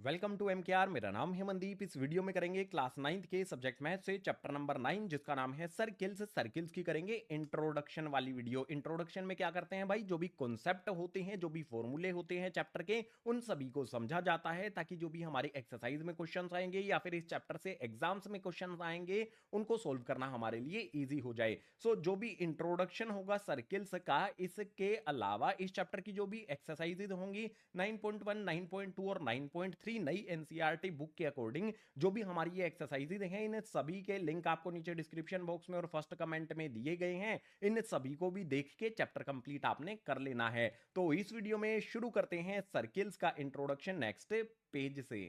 Welcome to MKR. मेरा नाम है मनदीप। इस वीडियो में करेंगे क्लास 9th के सब्जेक्ट मैथ से चैप्टर नंबर 9 जिसका नाम है सर्किल्स। सर्किल्स की करेंगे इंट्रोडक्शन वाली वीडियो। इंट्रोडक्शन में क्या करते हैं भाई, जो भी कॉन्सेप्ट होते हैं, जो भी फॉर्मूले होते हैं चैप्टर के, उन सभी को समझा जाता है ताकि जो भी हमारी एक्सरसाइज में क्वेश्चंस आएंगे या फिर इस चैप्टर से एग्जाम्स में क्वेश्चंस आएंगे उनको सोल्व करना हमारे लिए इजी हो जाए। जो भी इंट्रोडक्शन होगा सर्किल्स का, इसके अलावा इस चैप्टर की जो भी एक्सरसाइजेज होंगी 9.1, 9.2 और 9.3 नई एनसीईआरटी बुक के अकॉर्डिंग जो भी हमारी ये एक्सरसाइजेज हैं, इन सभी के लिंक आपको नीचे डिस्क्रिप्शन बॉक्स में और फर्स्ट कमेंट में दिए गए हैं। इन सभी को भी देख के चैप्टर कंप्लीट आपने कर लेना है। तो इस वीडियो में शुरू करते हैं सर्किल्स का इंट्रोडक्शन नेक्स्ट पेज से।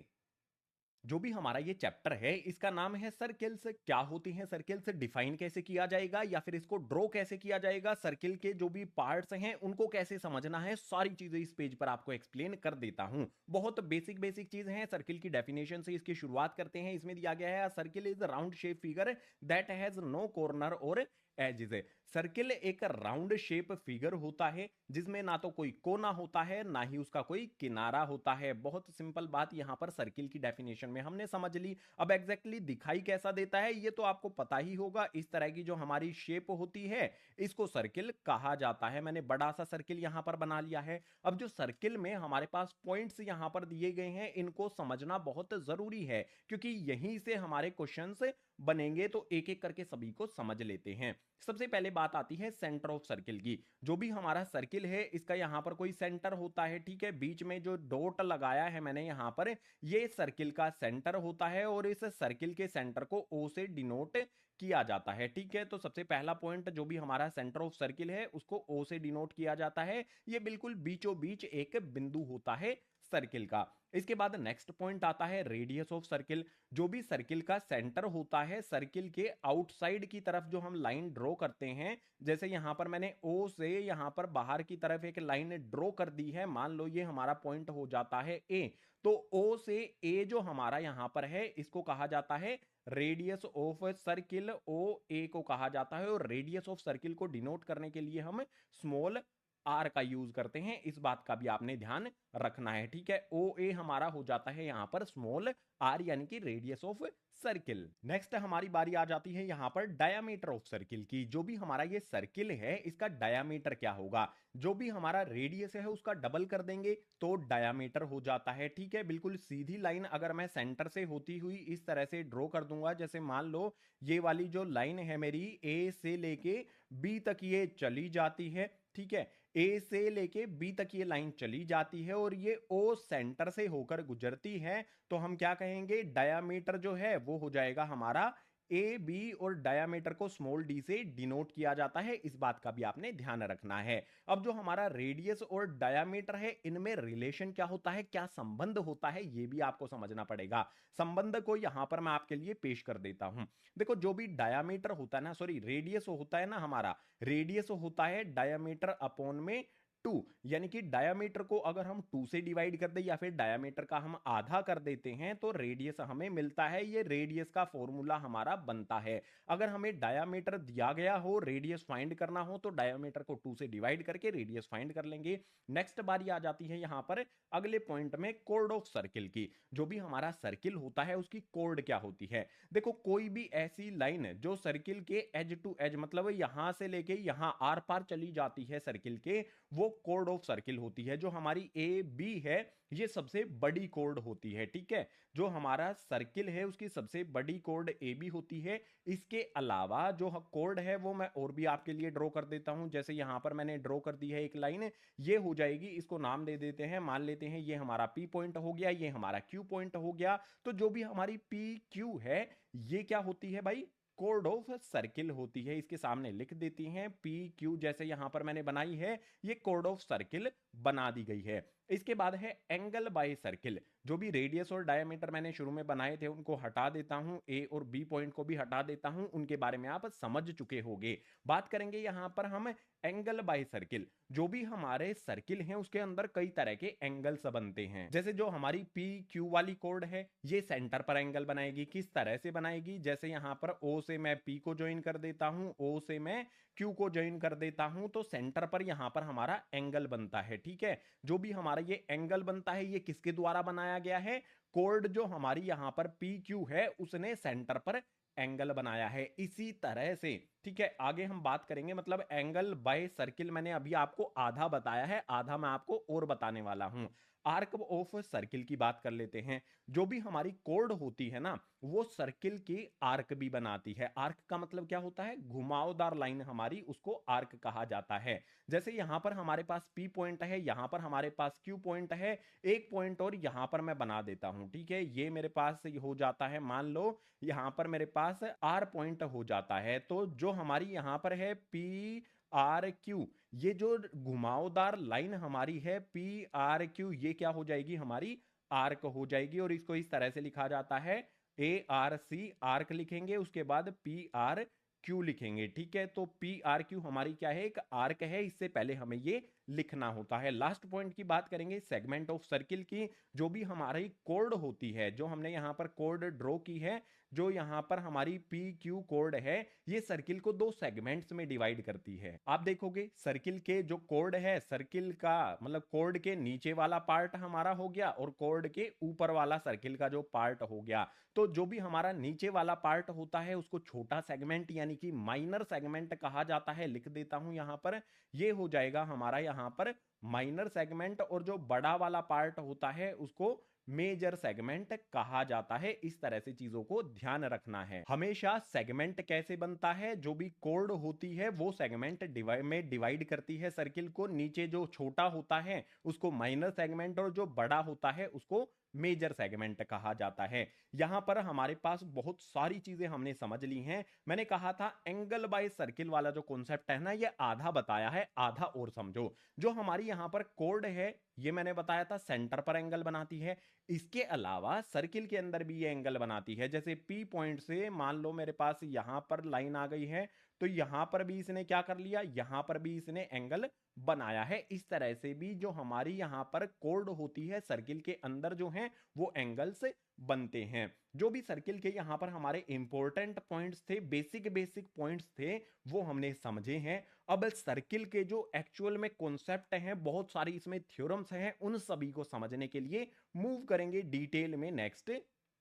जो भी हमारा ये चैप्टर है इसका नाम है सर्किल्स। क्या होती हैं सर्किल्स, डिफाइन कैसे किया जाएगा या फिर इसको ड्रॉ कैसे किया जाएगा, सर्किल के जो भी पार्ट्स हैं उनको कैसे समझना है, सारी चीजें इस पेज पर आपको एक्सप्लेन कर देता हूं। बहुत बेसिक बेसिक चीज है। सर्किल की डेफिनेशन से इसकी शुरुआत करते हैं। इसमें दिया गया है circle is round shape figure that has no corner और एजेस। सर्किल एक राउंड शेप फिगर होता है जिसमें ना तो कोई कोना होता है ना ही उसका कोई किनारा होता है। बहुत सिंपल बात यहां पर सर्किल की डेफिनेशन में हमने समझ ली। अब एग्जैक्टली दिखाई कैसा देता है ये तो आपको पता ही होगा। इस तरह की जो हमारी शेप होती है इसको सर्किल कहा जाता है। मैंने बड़ा सा सर्किल यहां पर बना लिया है। अब जो सर्किल में हमारे पास पॉइंट्स यहां पर दिए गए हैं इनको समझना बहुत जरूरी है, क्योंकि यहीं से हमारे क्वेश्चंस बनेंगे। तो एक एक करके सभी को समझ लेते हैं। सबसे पहले बात आती है सेंटर ऑफ सर्किल की। जो भी हमारा सर्किल है इसका यहां पर कोई सेंटर होता है, ठीक है। बीच में जो डॉट लगाया है मैंने यहां पर, ये सर्किल का सेंटर होता है और इस सर्किल के सेंटर को ओ से डिनोट किया जाता है, ठीक है। तो सबसे पहला पॉइंट जो भी हमारा सेंटर ऑफ सर्किल है उसको ओ से डिनोट किया जाता है। ये बिल्कुल बीचों बीच एक बिंदु होता है सर्किल का। इसके बाद नेक्स्ट पॉइंट आता है रेडियस ऑफ सर्किल। जो भी सर्किल का सेंटर होता है, सर्किल के आउटसाइड की तरफ जो हम लाइन ड्रॉ करते हैं, जैसे यहां पर मैंने ओ से यहां पर बाहर की तरफ एक लाइन ड्रॉ कर दी है। मान लो ये हमारा पॉइंट हो जाता है ए। तो ओ से ए जो हमारा यहां पर है इसको कहा जाता है रेडियस ऑफ सर्किल। ओ ए को कहा जाता है और रेडियस ऑफ सर्किल को डिनोट करने के लिए हम स्मॉल आर का यूज करते हैं। इस बात का भी आपने ध्यान रखना है, ठीक है। ओ ए हमारा हो जाता है यहां पर स्मॉल आर यानी कि रेडियस ऑफ सर्किल। नेक्स्ट हमारी बारी आ जाती है यहां पर डायामीटर ऑफ सर्किल की। जो भी हमारा ये सर्किल है इसका डायामीटर क्या होगा, जो भी हमारा रेडियस है उसका डबल कर देंगे तो डायामीटर हो जाता है, ठीक है। बिल्कुल सीधी लाइन अगर मैं सेंटर से होती हुई इस तरह से ड्रॉ कर दूंगा, जैसे मान लो ये वाली जो लाइन है मेरी ए से लेके बी तक ये चली जाती है, ठीक है। ए से लेके बी तक ये लाइन चली जाती है और ये ओ सेंटर से होकर गुजरती है। तो हम क्या कहेंगे, डायामीटर जो है वो हो जाएगा हमारा ए बी, और डायामीटर को स्मॉल डी से डिनोट किया जाता है। इस बात का भी आपने ध्यान रखना है। अब जो हमारा रेडियस और डायामीटर है इनमें रिलेशन क्या होता है, क्या संबंध होता है, ये भी आपको समझना पड़ेगा। संबंध को यहां पर मैं आपके लिए पेश कर देता हूं। देखो जो भी डायामीटर होता है ना, सॉरी रेडियस होता है ना, हमारा रेडियस होता है डायामीटर अपॉन में 2। यानी कि डायामीटर को अगर हम 2 से डिवाइड कर दे या फिर डायामीटर का हम आधा कर देते हैं तो रेडियस हमें मिलता है। ये रेडियस का फॉर्मूला हमारा बनता है। अगर हमें डायामीटर दिया गया हो, रेडियस फाइंड करना हो, तो डायामीटर को 2 से डिवाइड करके रेडियस फाइंड कर लेंगे। नेक्स्ट बारी आ जाती है यहां पर अगले पॉइंट में कोर्ड ऑफ सर्किल की। जो भी हमारा सर्किल होता है उसकी कोर्ड क्या होती है। देखो कोई भी ऐसी लाइन जो सर्किल के एज टू एज, मतलब यहां से लेके यहां आर पार चली जाती है सर्किल के, वो कोर्ड ऑफ सर्किल होती है। जो हमारी ए बी है ये सबसे बड़ी कोर्ड होती है, ठीक है। जो हमारा सर्किल है उसकी सबसे बड़ी कोर्ड ए बी होती है। इसके अलावा जो कोर्ड है वो मैं और भी आपके लिए ड्रॉ कर देता हूं। जैसे यहां पर मैंने ड्रॉ कर दी है एक लाइन, ये हो जाएगी, इसको नाम दे देते हैं, मान लेते हैं ये हमारा पी पॉइंट हो गया, ये हमारा क्यू पॉइंट हो गया। तो जो भी हमारी पी क्यू है ये क्या होती है भाई, कोर्ड ऑफ सर्किल होती है। इसके सामने लिख देती हैं पी क्यू, जैसे यहां पर मैंने बनाई है, ये कोर्ड ऑफ सर्किल बना दी गई है। इसके बाद है एंगल बाय सर्किल। जो भी रेडियस और डायमीटर मैंने शुरू में बनाए थे उनको हटा देता हूं, ए और बी पॉइंट को भी हटा देता हूं, उनके बारे में आप समझ चुके होंगे। बात करेंगे यहां पर हम एंगल बाय सर्किल। जो भी हमारे सर्किल हैं उसके अंदर कई तरह के एंगल्स बनते हैं। जैसे जो हमारी पी क्यू वाली कोड है ये सेंटर पर एंगल बनाएगी। किस तरह से बनाएगी, जैसे यहां पर ओ से मैं पी को ज्वाइन कर देता हूं, ओ से मैं क्यू को ज्वाइन कर देता हूं तो सेंटर पर यहां पर हमारा एंगल बनता है। ठीक है, जो भी हमारा ये एंगल बनता है ये किसके द्वारा बनाया गया है? कोड जो हमारी यहां पर पी क्यू है उसने सेंटर पर एंगल बनाया है। इसी तरह से ठीक है, आगे हम बात करेंगे, मतलब एंगल बाय सर्किल मैंने अभी आपको आधा बताया है, आधा मैं आपको और बताने वाला हूं। आर्क ऑफ सर्किल की बात कर लेते हैं। जो भी हमारी कोड होती है ना, वो सर्किल की आर्क भी बनाती है। आर्क का मतलब क्या होता है? घुमावदार लाइन हमारी, उसको आर्क कहा जाता है। जैसे यहां पर हमारे पास पी पॉइंट है, यहां पर हमारे पास क्यू पॉइंट है, एक पॉइंट और यहां पर मैं बना देता हूं। ठीक है, ये मेरे पास हो जाता है, मान लो यहां पर मेरे पास आर पॉइंट हो जाता है। तो जो हमारी यहां पर है पी आर क्यू, ये जो घुमावदार लाइन हमारी है पी आर क्यू, ये क्या हो जाएगी? हमारी आर्क हो जाएगी। और इसको इस तरह से लिखा जाता है, ए आर सी, आर्क लिखेंगे, उसके बाद पी आर क्यू लिखेंगे। ठीक है, तो पी आर क्यू हमारी क्या है? एक आर्क है। इससे पहले हमें ये लिखना होता है। लास्ट पॉइंट की बात करेंगे सेगमेंट ऑफ सर्किल की। जो भी हमारी कोड होती है, जो हमने यहां पर कोड ड्रॉ की है, जो यहां पर हमारी पी क्यू कोड है, ये सर्किल को दो सेगमेंट्स में डिवाइड करती है। आप देखोगे सर्किल के जो कोड है, सर्किल का मतलब कोड के नीचे वाला पार्ट हमारा हो गया और कोड के ऊपर वाला सर्किल का जो पार्ट हो गया। तो जो भी हमारा नीचे वाला पार्ट होता है उसको छोटा सेगमेंट यानी कि माइनर सेगमेंट कहा जाता है। लिख देता हूं यहां पर, ये हो जाएगा हमारा यहां पर माइनर सेगमेंट। और जो बड़ा वाला पार्ट होता है उसको मेजर सेगमेंट कहा जाता है। इस तरह से चीजों को ध्यान रखना है। हमेशा सेगमेंट कैसे बनता है? जो भी कोड होती है वो सेगमेंट में डिवाइड करती है सर्किल को। नीचे जो छोटा होता है उसको माइनर सेगमेंट और जो बड़ा होता है उसको मेजर सेगमेंट कहा जाता है। यहां पर हमारे पास बहुत सारी चीजें हमने समझ ली हैं। मैंने कहा था एंगल बाय सर्किल वाला जो कॉन्सेप्ट है ना, ये आधा बताया है, आधा और समझो। जो हमारी यहां पर कोड है, ये मैंने बताया था सेंटर पर एंगल बनाती है। इसके अलावा सर्किल के अंदर भी ये एंगल बनाती है। जैसे पी पॉइंट से मान लो मेरे पास यहां पर लाइन आ गई है, तो यहां पर भी इसने क्या कर लिया? यहां पर भी इसने एंगल बनाया है। इस तरह से भी जो हमारी यहां पर कोड होती है सर्किल के अंदर जो है वो एंगल्स बनते हैं। जो भी सर्किल के यहां पर हमारे इंपॉर्टेंट पॉइंट्स थे, बेसिक बेसिक पॉइंट्स थे, वो हमने समझे हैं। अब सर्किल के जो एक्चुअल में कॉन्सेप्ट हैं, बहुत सारी इसमें थ्योरम्स हैं, उन सभी को समझने के लिए मूव करेंगे डिटेल में नेक्स्ट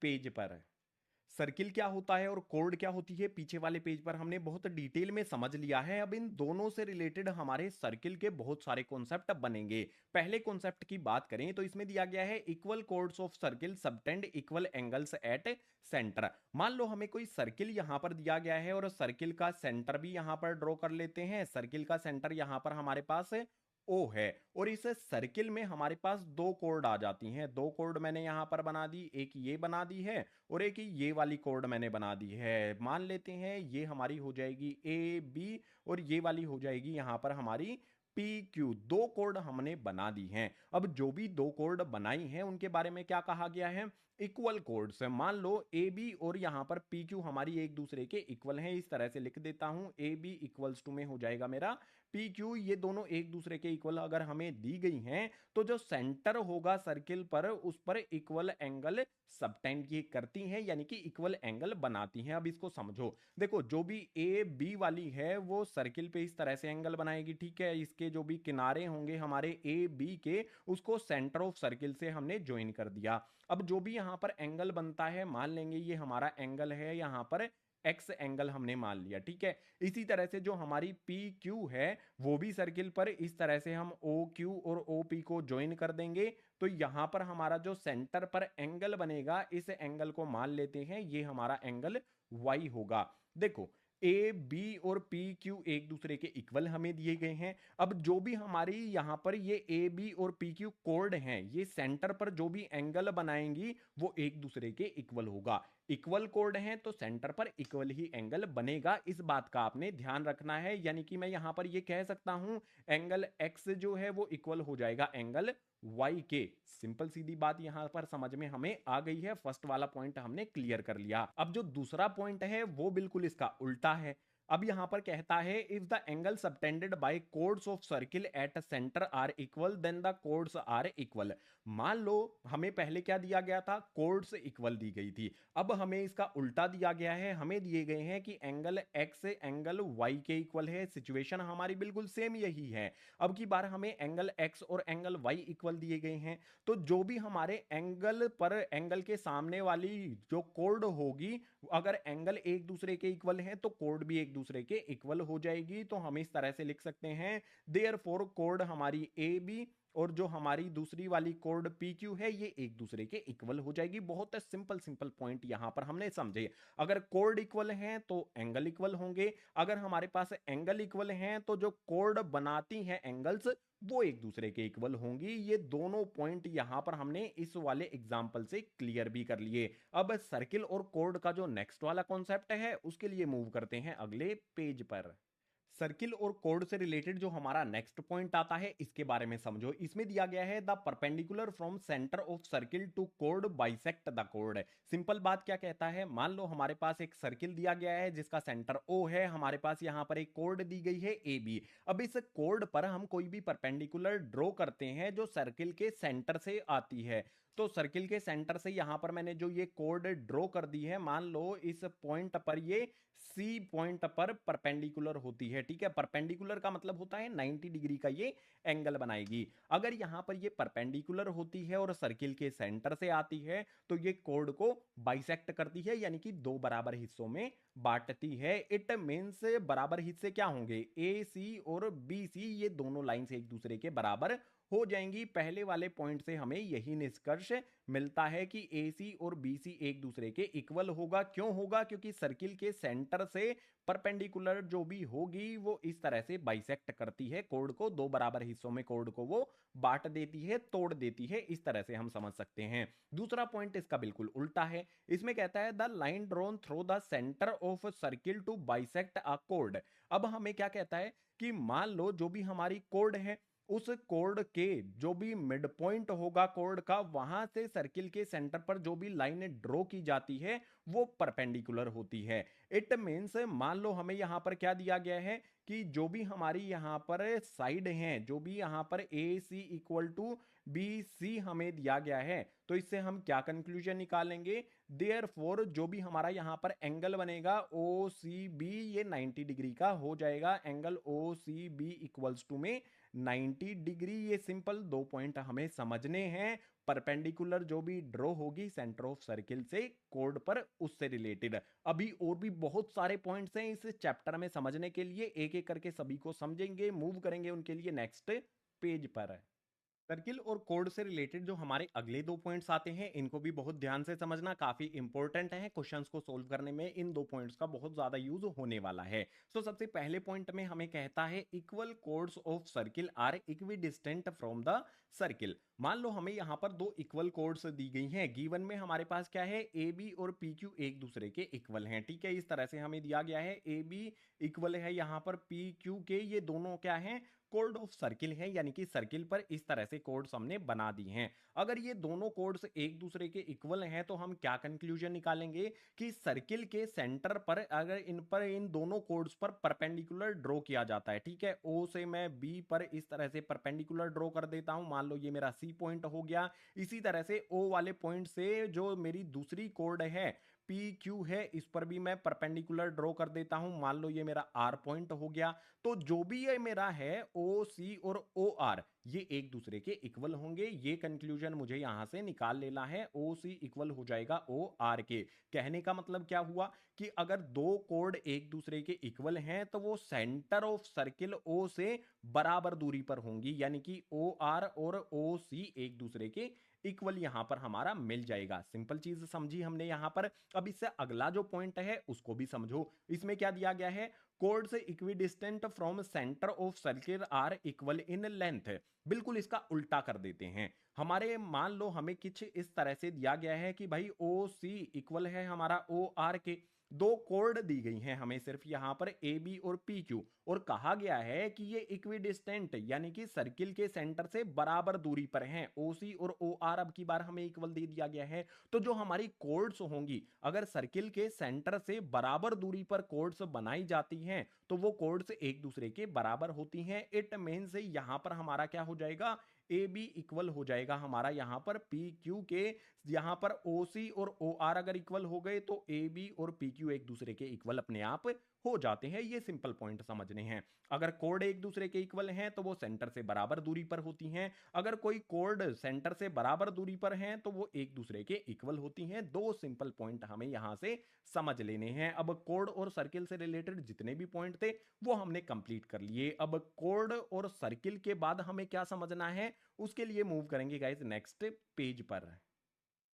पेज पर। सर्किल क्या होता है और कोड क्या होती है, पीछे वाले पेज पर हमने बहुत डिटेल में समझ लिया है। अब इन दोनों से रिलेटेड हमारे सर्किल के बहुत सारे कॉन्सेप्ट बनेंगे। पहले कॉन्सेप्ट की बात करें तो इसमें दिया गया है equal chords of circle subtend equal angles at centre. मान लो हमें कोई सर्किल यहां पर दिया गया है और सर्किल का सेंटर भी यहां पर ड्रॉ कर लेते हैं। सर्किल का सेंटर यहां पर हमारे पास ओ है और इस सर्किल में हमारे पास दो कोड आ जाती हैं। दो कोड मैंने यहां पर बना दी, एक ये बना दी है और एक ये वाली कोड मैंने बना दी है। मान लेते हैं ये हमारी हो जाएगी ए बी और ये वाली हो जाएगी यहां पर हमारी पी क्यू। दो कोड हमने बना दी हैं। अब जो भी दो कोड बनाई हैं उनके बारे में क्या कहा गया है? Equal codes. मान लो ए बी और यहां पर पी क्यू हमारी एक दूसरे के इक्वल हैं। इस तरह से लिख देता हूं, ए बी इक्वल्स टू में हो जाएगा मेरा पी क्यू। ये दोनों एक दूसरे के इक्वल अगर हमें दी गई हैं तो जो सेंटर होगा सर्किल पर उस पर इक्वल एंगल सबटेंड ये करती हैं, यानी कि इक्वल एंगल बनाती हैं। अब इसको समझो, देखो जो भी ए बी वाली है वो सर्किल पे इस तरह से एंगल बनाएगी। ठीक है, इसके जो भी किनारे होंगे हमारे ए बी के, उसको सेंटर ऑफ सर्किल से हमने ज्वाइन कर दिया। अब जो भी यहां पर एंगल बनता है, मान लेंगे ये हमारा एंगल है, यहां पर एक्स एंगल हमने मान लिया। ठीक है, इसी तरह से जो हमारी पी क्यू है वो भी सर्किल पर इस तरह से हम ओ क्यू और ओ पी को ज्वाइन कर देंगे। तो यहां पर हमारा जो सेंटर पर एंगल बनेगा, इस एंगल को मान लेते हैं ये हमारा एंगल वाई होगा। देखो ए बी और पी क्यू एक दूसरे के इक्वल हमें दिए गए हैं। अब जो भी हमारी यहां पर ये ए बी और पी क्यू कोड हैं, ये सेंटर पर जो भी एंगल बनाएंगी वो एक दूसरे के इक्वल होगा। इक्वल कोड हैं तो सेंटर पर इक्वल ही एंगल बनेगा। इस बात का आपने ध्यान रखना है। यानी कि मैं यहां पर ये कह सकता हूं एंगल एक्स जो है वो इक्वल हो जाएगा एंगल वाई के। सिंपल सीधी बात यहां पर समझ में हमें आ गई है। फर्स्ट वाला पॉइंट हमने क्लियर कर लिया। अब जो दूसरा पॉइंट है वो बिल्कुल इसका उल्टा है। अब यहां पर कहता है if the angle subtended by chords of circle at centre are equal then the chords are equal. मान लो हमें पहले क्या दिया गया था, कोड्स इक्वल दी गई थी। अब हमें इसका उल्टा दिया गया है, हमें दिए गए हैं कि एंगल एक्स एंगल वाई के इक्वल है। सिचुएशन हमारी बिल्कुल सेम यही है। अब की बार हमें एंगल एक्स और एंगल वाई इक्वल दिए गए हैं, तो जो भी हमारे एंगल पर एंगल के सामने वाली जो कोड होगी, अगर एंगल एक दूसरे के इक्वल है तो कोड भी एक दूसरे के इक्वल हो जाएगी। तो हम इस तरह से लिख सकते हैं, देयरफॉर कोड हमारी ए बी और जो हमारी दूसरी वाली कोड पी क्यू है ये एक दूसरे के इक्वल हो जाएगी। बहुत सिंपल सिंपल पॉइंट यहां पर हमने समझे। अगर कोड इक्वल हैं तो एंगल इक्वल होंगे, अगर हमारे पास एंगल इक्वल हैं तो जो कोड बनाती हैं एंगल्स वो एक दूसरे के इक्वल होंगी। ये दोनों पॉइंट यहां पर हमने इस वाले एग्जाम्पल से क्लियर भी कर लिए। अब सर्किल और कोड का जो नेक्स्ट वाला कॉन्सेप्ट है उसके लिए मूव करते हैं अगले पेज पर। सर्किल और कोड से रिलेटेड जो हमारा नेक्स्ट पॉइंट आता है इसके बारे में समझो। इसमें दिया गया है the perpendicular from centre of circle to code bisect the code. Simple बात क्या कहता है, मान लो हमारे पास एक सर्किल दिया गया है जिसका सेंटर ओ है, हमारे पास यहां पर एक कोड दी गई है ए बी। अब इस कोड पर हम कोई भी परपेंडिकुलर ड्रॉ करते हैं जो सर्किल के सेंटर से आती है। तो सर्किल के सेंटर से यहां पर मैंने जो ये कोड ड्रॉ कर दी है, मान लो इस पॉइंट पर ये सी पॉइंट पर परपेंडिकुलर होती है। ठीक है, परपेंडिकुलर का मतलब होता है 90 डिग्री का ये एंगल बनाएगी। अगर यहां पर ये परपेंडिकुलर होती है और सर्किल के सेंटर से आती है तो ये कोड को बाइसेक्ट करती है, यानी कि दो बराबर हिस्सों में बांटती है। इट मींस बराबर हिस्से क्या होंगे, ए सी और बी सी, ये दोनों लाइंस एक दूसरे के बराबर हो जाएंगी। पहले वाले पॉइंट से हमें यही निष्कर्ष मिलता है कि AC और BC एक दूसरे के इक्वल होगा। क्यों होगा, क्योंकि सर्किल के सेंटर से परपेंडिकुलर जो भी होगी वो इस तरह से बाइसेक्ट करती है कोड को, दो बराबर हिस्सों में कोड को वो बांट देती है, तोड़ देती है। इस तरह से हम समझ सकते हैं। दूसरा पॉइंट इसका बिल्कुल उल्टा है। इसमें कहता है the line drawn through the centre of circle to bisect a कोड। अब हमें क्या कहता है कि मान लो जो भी हमारी कोड है उस कोड के जो भी मिड पॉइंट होगा कोड का, वहां से सर्किल के सेंटर पर जो भी लाइन ड्रॉ की जाती है वो परपेंडिकुलर होती है। इट मींस मान लो हमें यहां पर क्या दिया गया है कि जो भी हमारी यहां पर साइड है, जो भी यहां पर ए सी इक्वल टू बी सी हमें दिया गया है, तो इससे हम क्या कंक्लूजन निकालेंगे, देयरफॉर जो भी हमारा यहां पर एंगल बनेगा ओ सी बी ये 90 डिग्री का हो जाएगा। Angle O C B equals to में 90 डिग्री। ये सिंपल दो पॉइंट हमें समझने हैं। परपेंडिकुलर जो भी ड्रॉ होगी सेंटर ऑफ सर्किल से कोड पर, उससे रिलेटेड। अभी और भी बहुत सारे पॉइंट्स हैं इस चैप्टर में समझने के लिए, एक एक करके सभी को समझेंगे, मूव करेंगे उनके लिए नेक्स्ट पेज पर। सर्किल और कोड से रिलेटेड जो हमारे अगले दो पॉइंट्स आते हैं इनको भी बहुत ध्यान से समझना, काफी इंपॉर्टेंट है। क्वेश्चंस को सोल्व करने में इन दो पॉइंट्स का बहुत ज्यादा यूज होने वाला है। तो सबसे पहले पॉइंट में हमें कहता है equal chords of circle are equidistant from the circle. मान लो हमें यहाँ पर दो इक्वल कोड्स दी गई हैं। गिवन में हमारे पास क्या है, ए बी और पी क्यू एक दूसरे के इक्वल हैं। ठीक है, इस तरह से हमें दिया गया है ए बी इक्वल है यहाँ पर पी क्यू के, ये दोनों क्या है, कोड ऑफ सर्किल है, यानी कि सर्किल पर इस तरह से कोड्स हमने बना दी हैं। अगर ये दोनों कोड्स एक दूसरे के इक्वल हैं तो हम क्या कंक्लूजन निकालेंगे कि सर्किल के सेंटर पर अगर इन दोनों कोड्स पर परपेंडिकुलर ड्रॉ किया जाता है। ठीक है, ओ से मैं बी पर इस तरह से परपेंडिकुलर ड्रॉ कर देता हूं, मान लो ये मेरा सी पॉइंट हो गया। इसी तरह से ओ वाले पॉइंट से जो मेरी दूसरी कोड है पी क्यू है, इस पर भी मैं परपेंडिकुलर ड्रॉ कर देता हूं, मान लो ये मेरा आर पॉइंट हो गया। तो जो भी ये मेरा है ओ सी और ओ आर ये एक दूसरे के इक्वल होंगे। ये कंक्लूजन मुझे यहां से निकाल लेना है, ओ सी इक्वल हो जाएगा ओ आर के। कहने का मतलब क्या हुआ कि अगर दो कोड एक दूसरे के इक्वल हैं तो वो सेंटर ऑफ सर्किल ओ से बराबर दूरी पर होंगी, यानी कि ओ आर और ओ सी एक दूसरे के इक्वल यहां पर हमारा मिल जाएगा। सिंपल चीज समझी हमने यहां पर। अब इससे अगला जो पॉइंट है उसको भी समझो। इसमें क्या दिया गया है, chords equidistant from centre of circle are equal in length. बिल्कुल इसका उल्टा कर देते हैं। हमारे मान लो हमें कुछ इस तरह से दिया गया है कि भाई ओ सी इक्वल है हमारा ओ आर के, दो कोड दी गई हैं हमें सिर्फ यहां पर ए बी और पी क्यू, और कहा गया है कि ये इक्विडिस्टेंट यानी कि सर्किल के सेंटर से बराबर दूरी पर हैं। ओ सी और ओ आर अब की बार हमें इक्वल दे दिया गया है। तो जो हमारी कोड्स होंगी, अगर सर्किल के सेंटर से बराबर दूरी पर कोड्स बनाई जाती हैं तो वो कोड्स एक दूसरे के बराबर होती हैं। इट मींस यहां पर हमारा क्या हो जाएगा, ए बी इक्वल हो जाएगा हमारा यहाँ पर पी क्यू के। यहाँ पर ओ सी और ओ आर अगर इक्वल हो गए तो ए बी और पी क्यू एक दूसरे के इक्वल अपने आप हो जाते हैं। ये सिंपल पॉइंट समझने हैं। अगर कोड एक दूसरे के इक्वल हैं तो वो सेंटर से बराबर दूरी पर होती हैं। अगर कोई कोड सेंटर से बराबर दूरी पर हैं तो वो एक दूसरे के इक्वल होती हैं। दो सिंपल पॉइंट हमें यहां से समझ लेने हैं। अब कोड और सर्किल से रिलेटेड जितने भी पॉइंट थे वो हमने कंप्लीट कर लिए। अब कोड और सर्किल के बाद हमें क्या समझना है उसके लिए मूव करेंगे गाइस नेक्स्ट पेज पर।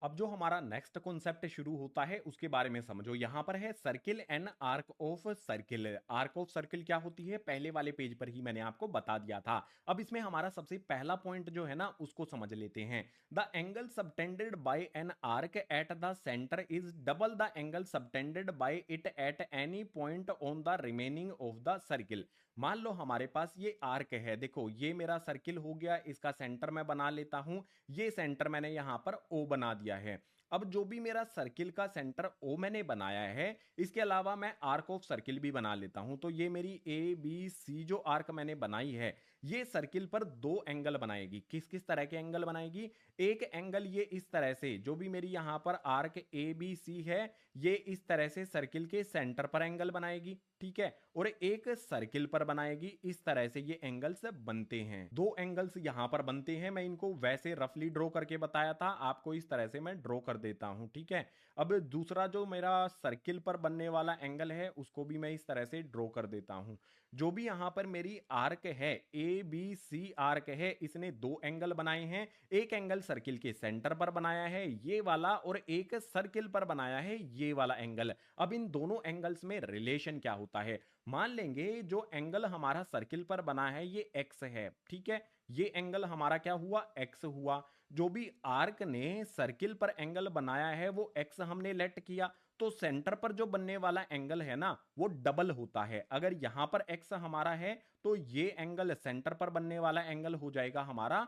अब जो हमारा नेक्स्ट कॉन्सेप्ट शुरू होता है उसके बारे में समझो। यहां पर है circle and arc of circle. Arc of circle क्या होती है पहले वाले पेज पर ही मैंने आपको बता दिया था। अब इसमें हमारा सबसे पहला पॉइंट जो है ना उसको समझ लेते हैं। The angle subtended bye an arc at the centre is double the angle subtended bye it at any point on the remaining of the circle. मान लो हमारे पास ये आर्क है, देखो ये मेरा सर्किल हो गया, इसका सेंटर मैं बना लेता हूं। ये सेंटर मैंने यहां पर ओ बना दिया है। अब जो भी मेरा सर्किल का सेंटर ओ मैंने बनाया है इसके अलावा मैं आर्क ऑफ सर्किल भी बना लेता हूं। तो ये मेरी ए बी सी जो आर्क मैंने बनाई है ये सर्किल पर दो एंगल बनाएगी। किस किस तरह के एंगल बनाएगी? एक एंगल ये इस तरह से, जो भी मेरी यहां पर आर्क ए बी सी है ये इस तरह से सर्किल के सेंटर पर एंगल बनाएगी, ठीक है। और एक सर्किल पर बनाएगी, इस तरह से ये एंगल्स बनते हैं। दो एंगल्स यहां पर बनते हैं। मैं इनको वैसे रफली ड्रॉ करके बताया था, आपको इस तरह से मैं ड्रॉ कर देता हूं, ठीक है। अब दूसरा जो मेरा सर्किल पर बनने वाला एंगल है उसको भी मैं इस तरह से ड्रॉ कर देता हूं। जो भी यहां पर मेरी आर्क है ए बी सी आर्क है, इसने दो एंगल बनाए हैं। एक एंगल सर्किल के सेंटर पर बनाया है ये वाला, और एक सर्किल पर बनाया है ये वाला एंगल। अब इन दोनों एंगल्स में रिलेशन क्या होता है? मान लेंगे जो एंगल हमारा सर्किल पर बना है ये एक्स है, ठीक है। ये एंगल हमारा क्या हुआ? एक्स हुआ। जो भी आर्क ने सर्किल पर एंगल बनाया है वो एक्स हमने लेट किया, तो सेंटर पर जो बनने वाला एंगल है ना वो डबल होता है। अगर यहां पर एक्स हमारा है तो ये एंगल सेंटर पर बनने वाला एंगल हो जाएगा हमारा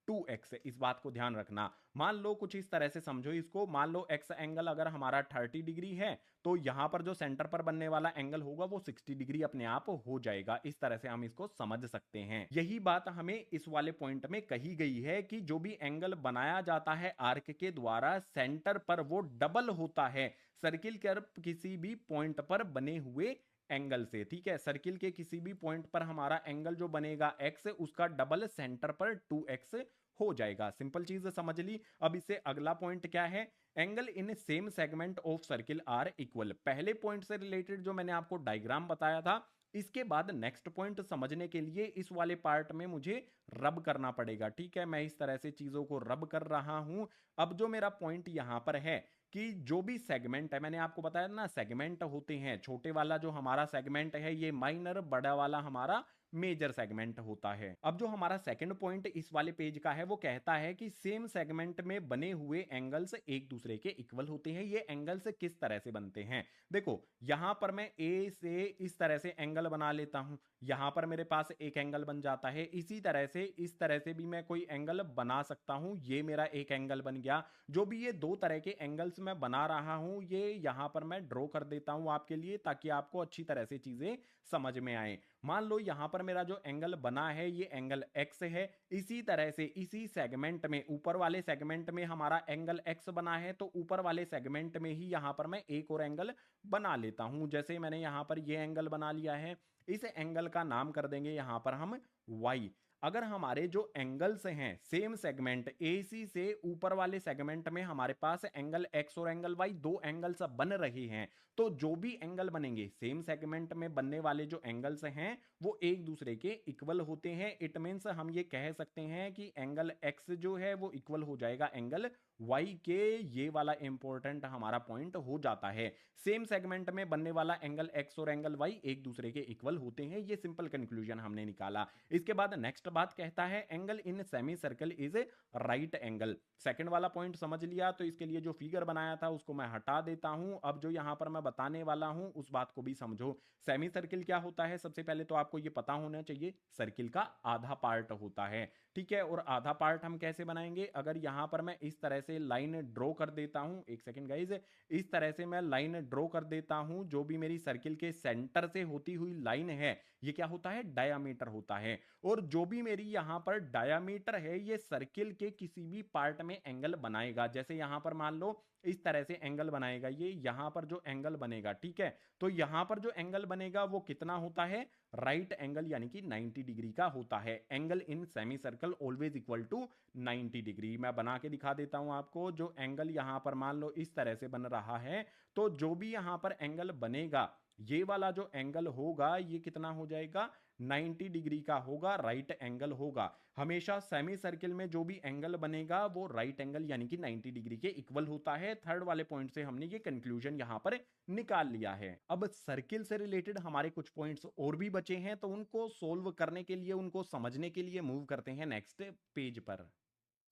2x। इस बात को ध्यान रखना। मान लो कुछ इस तरह से समझो इसको। मान लो x एंगल अगर हमारा 30 डिग्री है तो यहां पर जो सेंटर पर बनने वाला एंगल होगा वो 60 डिग्री अपने आप हो जाएगा। इस तरह से हम इसको समझ सकते हैं। यही बात हमें इस वाले पॉइंट में कही गई है कि जो भी एंगल बनाया जाता है आर्क के द्वारा सेंटर पर वो डबल होता है सर्किल के किसी भी पॉइंट पर बने हुए एंगल से, ठीक है। सर्किल के किसी भी पॉइंट पर हमारा एंगल जो बनेगा x उसका डबल सेंटर पर 2x हो जाएगा। सिंपल चीज समझ ली। अब इससे अगला पॉइंट क्या है? Angle in same segment of circle are equal. पहले पॉइंट से रिलेटेड जो मैंने आपको डायग्राम बताया था, इसके बाद नेक्स्ट पॉइंट समझने के लिए इस वाले पार्ट में मुझे रब करना पड़ेगा, ठीक है। मैं इस तरह से चीजों को रब कर रहा हूं। अब जो मेरा पॉइंट यहां पर है कि जो भी सेगमेंट है, मैंने आपको बताया ना सेगमेंट होते हैं। छोटे वाला जो हमारा सेगमेंट है ये माइनर, बड़ा वाला हमारा मेजर सेगमेंट होता है। अब जो हमारा सेकंड पॉइंट इस वाले पेज का है वो कहता है कि सेम सेगमेंट में बने हुए एंगल्स एक दूसरे के इक्वल होते हैं। ये एंगल्स किस तरह से बनते हैं? देखो यहां पर मैं ए से इस तरह से एंगल बना लेता हूं, यहां पर मेरे पास एक एंगल बन जाता है। इसी तरह से इस तरह से भी मैं कोई एंगल बना सकता हूं, ये मेरा एक एंगल बन गया। जो भी ये दो तरह के एंगल्स मैं बना रहा हूं ये यहां पर मैं ड्रॉ कर देता हूं आपके लिए, ताकि आपको अच्छी तरह से चीजें समझ में आए। मान लो यहां पर मेरा जो एंगल बना है ये एंगल x है। इसी तरह से इसी सेगमेंट में, ऊपर वाले सेगमेंट में हमारा एंगल x बना है, तो ऊपर वाले सेगमेंट में ही यहां पर मैं एक और एंगल बना लेता हूं। जैसे मैंने यहां पर ये एंगल बना लिया है, इस एंगल का नाम कर देंगे यहां पर हम y। अगर हमारे जो एंगल्स हैं सेम सेगमेंट AC से ऊपर वाले सेगमेंट में हमारे पास एंगल x और एंगल y दो एंगल्स बन रहे हैं, तो जो भी एंगल बनेंगे सेम सेगमेंट में बनने वाले जो एंगल्स हैं वो एक दूसरे के इक्वल होते हैं। इट मींस हम ये कह सकते हैं कि एंगल x जो है वो इक्वल हो जाएगा एंगल y के। ये वाला इंपॉर्टेंट हमारा पॉइंट हो जाता है। सेम सेगमेंट में बनने वाला एंगल x और एंगल y एक दूसरे के इक्वल होते हैं। ये सिंपल कंक्लूजन हमने निकाला। इसके बाद नेक्स्ट बात कहता है angle in semi circle is right angle. Second वाला पॉइंट समझ लिया, तो इसके लिए जो फिगर बनाया था उसको मैं हटा देता हूं। अब जो यहां पर मैं बताने वाला हूं उस बात को भी समझो। सेमी सर्किल क्या होता है? सबसे पहले तो आपको ये पता होना चाहिए, सर्किल का आधा पार्ट होता है। ठीक है। और आधा पार्ट हम कैसे बनाएंगे, अगर यहाँ पर मैं इस तरह से लाइन ड्रॉ कर देता हूँ, एक सेकेंड गाइज, इस तरह से मैं लाइन ड्रॉ कर देता हूँ, जो भी मेरी सर्किल के सेंटर से होती हुई लाइन है ये क्या होता है, डायामीटर होता है। और जो भी मेरी यहाँ पर डायामीटर है ये सर्किल के किसी भी पार्ट में एंगल बनाएगा। जैसे यहाँ पर मान लो इस तरह से एंगल बनाएगा, ये यहाँ पर जो एंगल बनेगा, ठीक है, तो यहाँ पर जो एंगल बनेगा वो कितना होता है, राइट एंगल, यानी कि 90 डिग्री का होता है। Angle in semi circle always equal to 90 degree. मैं बना के दिखा देता हूं आपको, जो एंगल यहां पर मान लो इस तरह से बन रहा है, तो जो भी यहां पर एंगल बनेगा, ये वाला जो एंगल होगा ये कितना हो जाएगा, 90 डिग्री का होगा, राइट एंगल होगा। हमेशा सेमी सर्किल में जो भी एंगल बनेगा वो राइट एंगल यानी कि 90 डिग्री के इक्वल होता है। थर्ड वाले पॉइंट से हमने ये कंक्लूजन यहां पर निकाल लिया है। अब सर्किल से रिलेटेड हमारे कुछ पॉइंट्स और भी बचे हैं, तो उनको सोल्व करने के लिए, उनको समझने के लिए मूव करते हैं नेक्स्ट पेज पर।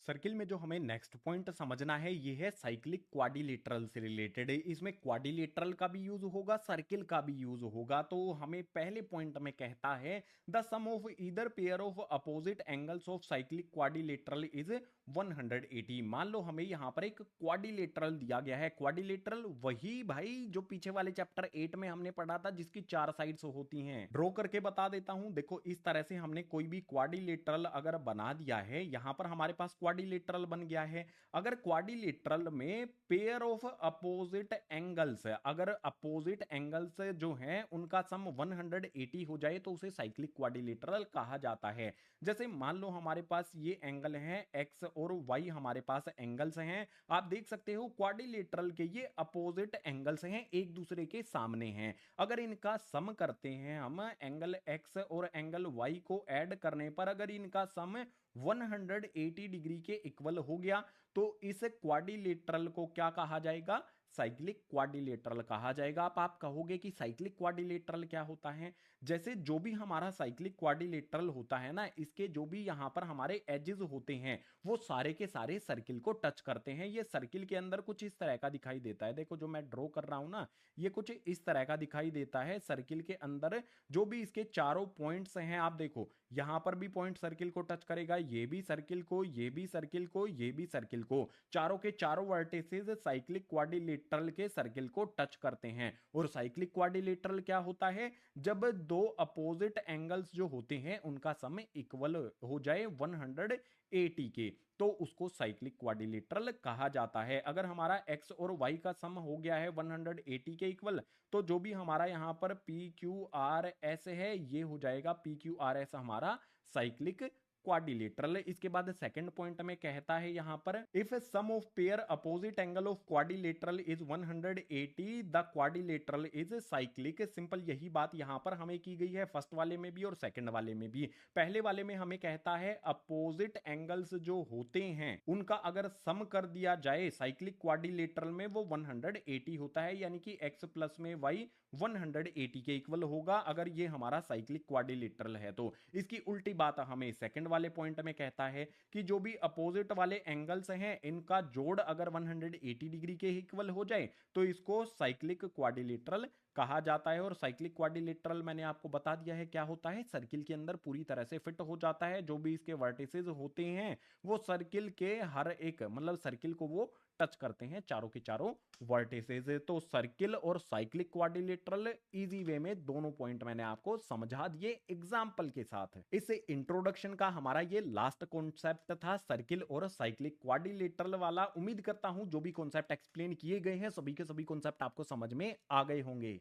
सर्किल में जो हमें नेक्स्ट पॉइंट समझना है ये है साइक्लिक क्वाड्रिलेटरल से रिलेटेड। इसमें क्वाड्रिलेटरल का भी यूज होगा, सर्किल का भी यूज होगा। तो हमें पहले पॉइंट में कहता है the sum of either pair of opposite angles of cyclic quadrilateral is 180। मान लो हमें यहां पर एक क्वाड्रिलेटरल दिया गया है। क्वाड्रिलेटरल वही भाई जो पीछे वाले चैप्टर 8 में हमने पढ़ा था, जिसकी 4 साइड्स होती हैं। ड्रॉ करके बता देता हूं, देखो इस तरह से हमने कोई भी क्वाड्रिलेटरल अगर बना दिया है, यहां पर हमारे पास क्वाड्रिलेटरल बन गया है। अगर क्वाड्रिलेटरल में पेयर ऑफ अपोजिट एंगल्स, अगर अपोजिट एंगल्स जो हैं उनका सम 180 हो जाए तो उसे साइक्लिक क्वाड्रिलेटरल कहा जाता है। जैसे मान लो हमारे पास ये एंगल है एक्स और वाई, हमारे पास एंगल्स हैं। आप देख सकते हो क्वाड्रिलेटरल के ये अपोजिट एंगल्स हैं, एक दूसरे के सामने हैं। अगर इनका सम करते हैं हम, एंगल एक्स और एंगल वाई को ऐड करने पर अगर इनका सम 180 डिग्री के इक्वल हो गया तो इस क्वाड्रिलेटरल को क्या कहा जाएगा, साइक्लिक क्वाड्रिलेटरल कहा जाएगा। आप कहोगे कि साइक्लिक क्वाड्रिलेटरल क्या होता है। जैसे जो भी हमारा साइक्लिक क्वाड्रिलेटरल होता है ना, इसके जो भी यहां पर हमारे एजेस होते हैं वो सारे के सारे सर्किल को टच करते हैं। ये सर्किल के अंदर कुछ इस तरह का दिखाई देता है। देखो जो मैं ड्रॉ कर रहा हूं ना, ये कुछ इस तरह का दिखाई देता है। सर्किल के अंदर जो भी इसके चारों पॉइंट्स हैं, आप देखो यहां पर भी पॉइंट सर्किल को टच करेगा, ये भी सर्किल को, ये भी सर्किल को, ये भी सर्किल को, चारों के चारों वर्टिसेस साइक्लिक क्वाड्रिलेटरल के सर्किल को टच करते हैं। और साइक्लिक क्वाड्रिलेटरल क्या होता है, जब दो अपोजिट एंगल्स जो होते हैं उनका सम इक्वल हो जाए 180 के, तो उसको साइक्लिक क्वाड्रिलेटरल कहा जाता है। अगर हमारा एक्स और वाई का सम हो गया है 180 के इक्वल, तो जो भी हमारा यहां पर पी क्यू आर एस है ये हो जाएगा पी क्यू आर एस हमारा साइक्लिक क्वाड्रिलेटरल। इसके बाद सेकंड पॉइंट में कहता है यहां पर if sum of pair opposite angle of quadrilateral is 180 the quadrilateral is cyclic. Simple यही बात यहां पर हमें की गई है, फर्स्ट वाले में भी और सेकंड वाले में भी। पहले वाले में हमें कहता है अपोजिट एंगल्स जो होते हैं उनका अगर सम कर दिया जाए साइक्लिक क्वाड्रिलेटरल में वो 180 होता है, यानी कि x प्लस में y 180 के इक्वल होगा अगर ये हमारा साइक्लिक क्वाड्रिलेटरल है। तो इसकी उल्टी बात हमें सेकंड वाले पॉइंट में कहता है कि जो भी अपोजिट वाले एंगल्स हैं इनका जोड़ अगर 180 डिग्री के इक्वल हो जाए तो इसको साइक्लिक क्वाड्रिलेटरल कहा जाता है। और साइक्लिक क्वाड्रिलेटरल मैंने आपको बता दिया है क्या होता है, सर्किल के अंदर पूरी तरह से फिट हो जाता है। जो भी इसके वर्टिसेस होते हैं वो सर्किल के हर एक, मतलब सर्किल को वो टच करते हैं, चारों के चारों वर्टिसेस। तो सर्किल और साइक्लिक क्वाड्रिलेटरल इजी वे में दोनों पॉइंट मैंने आपको समझा दिए एग्जांपल के साथ। इस इंट्रोडक्शन का हमारा ये लास्ट कॉन्सेप्ट था, सर्किल और साइक्लिक क्वाड्रिलेटरल वाला। उम्मीद करता हूं जो भी कॉन्सेप्ट एक्सप्लेन किए गए हैं सभी के सभी कॉन्सेप्ट आपको समझ में आ गए होंगे।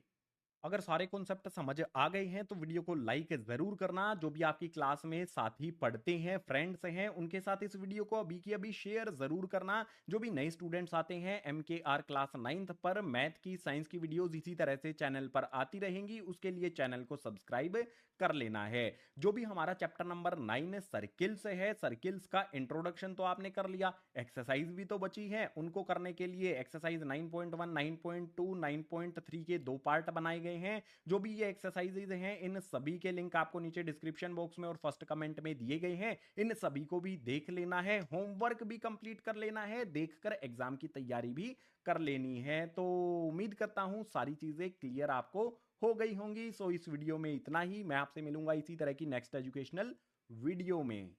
अगर सारे कॉन्सेप्ट समझ आ गए हैं तो वीडियो को लाइक जरूर करना। जो भी आपकी क्लास में साथी पढ़ते हैं, फ्रेंड्स हैं, उनके साथ इस वीडियो को अभी की अभी शेयर जरूर करना। जो भी नए स्टूडेंट्स आते हैं MKR क्लास 9th पर, मैथ की, साइंस की वीडियोस इसी तरह से चैनल पर आती रहेंगी, उसके लिए चैनल को सब्सक्राइब कर लेना है। जो भी हमारा चैप्टर नंबर 9 सर्किल्स है, सर्किल्स का इंट्रोडक्शन तो आपने कर लिया, एक्सरसाइज भी तो बची है। उनको करने के लिए एक्सरसाइज 9.1, 9.2, 9.3 के 2 पार्ट बनाए गए हैं। जो भी ये एक्सरसाइजेज हैं इन सभी के लिंक आपको नीचे डिस्क्रिप्शन बॉक्स में और फर्स्ट कमेंट में दिए गए हैं। इन सभी को भी देख लेना है, होमवर्क भी कंप्लीट कर लेना है, देखकर एग्जाम की तैयारी भी कर लेनी है। तो उम्मीद करता हूं सारी चीजें क्लियर आपको हो गई होंगी। सो इस वीडियो में इतना ही। मैं आपसे मिलूंगा इसी तरह की नेक्स्ट एजुकेशनल वीडियो में।